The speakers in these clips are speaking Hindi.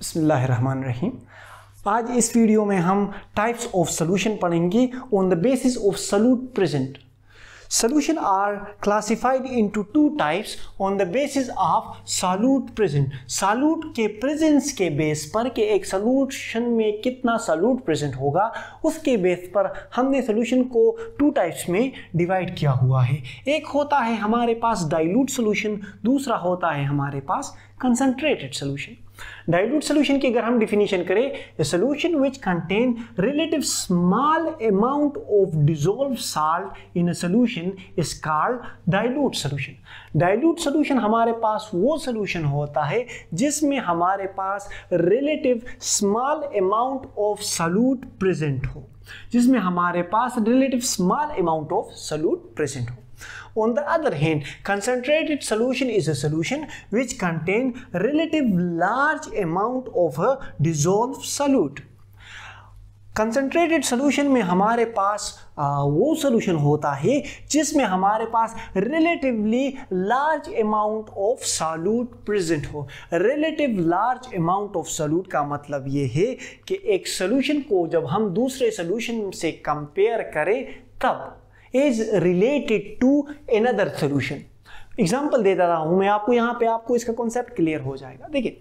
बिस्मिल्लाहिर्रहमानिर्रहीम। आज इस वीडियो में हम टाइप्स ऑफ सॉल्यूशन पढ़ेंगे on the basis of solute present. Solution are classified into two types on the basis of solute present। solute के presence के बेस पर कि एक solution में कितना solute present होगा, उसके बेस पर हमने solution को two types में divide किया हुआ है। एक होता है हमारे पास dilute solution, दूसरा होता है हमारे पास concentrated solution। dilute solution की अगर हम definition करें, a solution which contain relative small amount of dissolved salt in a solution is called dilute solution। dilute solution हमारे पास वो solution होता है जिसमें हमारे पास relative small amount of solute present हो, जिसमें हमारे पास relative small amount of solute present हो। On the other hand, concentrated solution is a solution which contain relative large amount of a dissolved solute। concentrated solution में हमारे पास वो solution होता है जिसमें हमारे पास relatively large amount of solute present हो। relative large amount of solute का मतलब ये है कि एक solution को जब हम दूसरे solution से compare करें तब is related to another solution। Example देता रहा हूं मैं आपको, यहां पे आपको इसका कॉन्सेप्ट क्लियर हो जाएगा। देखिए,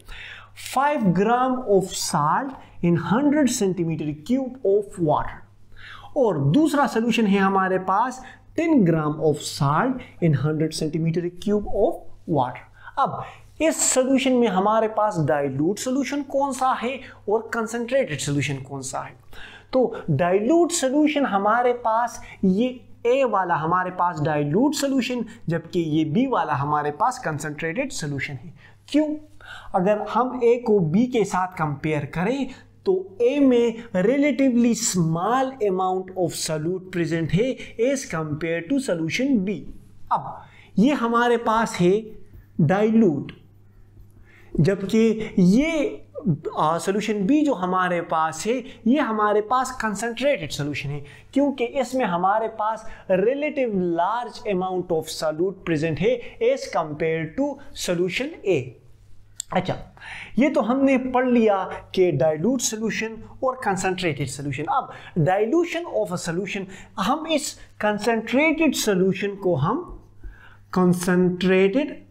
5 gram of salt in 100 centimetre cube of water, और दूसरा सोल्यूशन है हमारे पास 10 gram of salt in 100 centimetre cube of water. अब इस सोल्यूशन में हमारे पास डाइल्यूट सोल्यूशन कौन सा है और कंसंट्रेटेड सोल्यूशन कौन सा है? तो डाइल्यूट सोल्यूशन हमारे पास ये ए वाला हमारे पास डाइल्यूट सोल्यूशन, जबकि ये बी वाला हमारे पास कंसंट्रेटेड सोल्यूशन है। क्यों? अगर हम ए को बी के साथ कंपेयर करें तो ए में relatively small amount of solute present है as compare to solution B. अब ये हमारे पास है डाइल्यूट, जबकि ये सोल्यूशन बी जो हमारे पास है ये हमारे पास कंसंट्रेटेड सोल्यूशन है, क्योंकि इसमें हमारे पास relative large amount of solute present है as compare to solution A. अच्छा, ये तो हमने पढ़ लिया कि डाइल्यूट सोल्यूशन और कंसंट्रेटेड सोल्यूशन। अब डाइल्यूशन ऑफ अ सोल्यूशन, हम इस कंसंट्रेटेड सोल्यूशन को हम कंसंट्रेटेड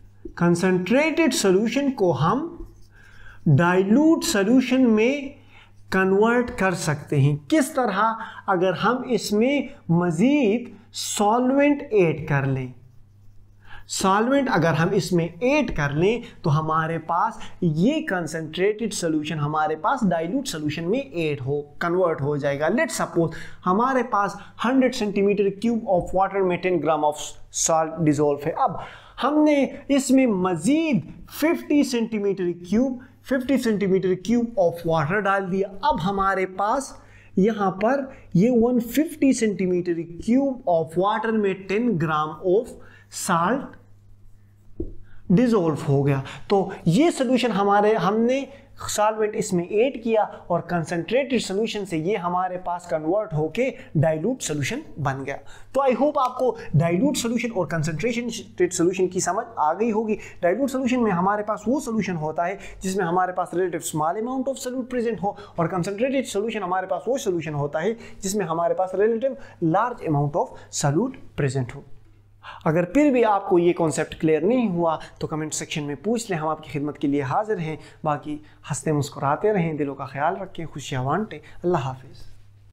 सोल्यूशन को हम डाइल्यूट सोल्यूशन में कन्वर्ट कर सकते हैं। किस तरह? अगर हम इसमें मजीद सॉल्वेंट ऐड कर लें, सॉल्वेंट अगर हम इसमें ऐड कर लें तो हमारे पास ये कंसंट्रेटेड सोल्यूशन हमारे पास डाइल्यूट सोल्यूशन में ऐड हो कन्वर्ट हो जाएगा। लेट्स सपोज हमारे पास 100 सेंटीमीटर क्यूब ऑफ वाटर में 10 ग्राम ऑफ सॉल्ट डिसॉल्व है। अब हमने इसमें मजीद 50 सेंटीमीटर क्यूब ऑफ वाटर डाल दिया। अब हमारे पास यहाँ पर ये 150 सेंटीमीटर क्यूब ऑफ वाटर में 10 ग्राम ऑफ साल्ट डिसॉल्व हो गया। तो ये सोल्यूशन हमने सॉल्वेंट इसमें ऐड किया और कंसंट्रेटेड सोल्यूशन से ये हमारे पास कन्वर्ट होके डाइल्यूट सोल्यूशन बन गया। तो आई होप आपको डाइल्यूट सोल्यूशन और कंसंट्रेटेड सोल्यूशन की समझ आ गई होगी। डाइल्यूट सोल्यूशन में हमारे पास वो सोल्यूशन होता है जिसमें हमारे पास relative small amount of solute present हो, और कंसंट्रेटेड सोल्यूशन हमारे पास वो सोल्यूशन होता है जिसमें हमारे पास relative large amount of solute present हो। अगर फिर भी आपको ये कॉन्सेप्ट क्लियर नहीं हुआ तो कमेंट सेक्शन में पूछ लें, हम आपकी खिदमत के लिए हाजिर हैं। बाकी हंसते मुस्कुराते रहें, दिलों का ख्याल रखें, खुशियाँ बांटें। अल्लाह हाफिज़।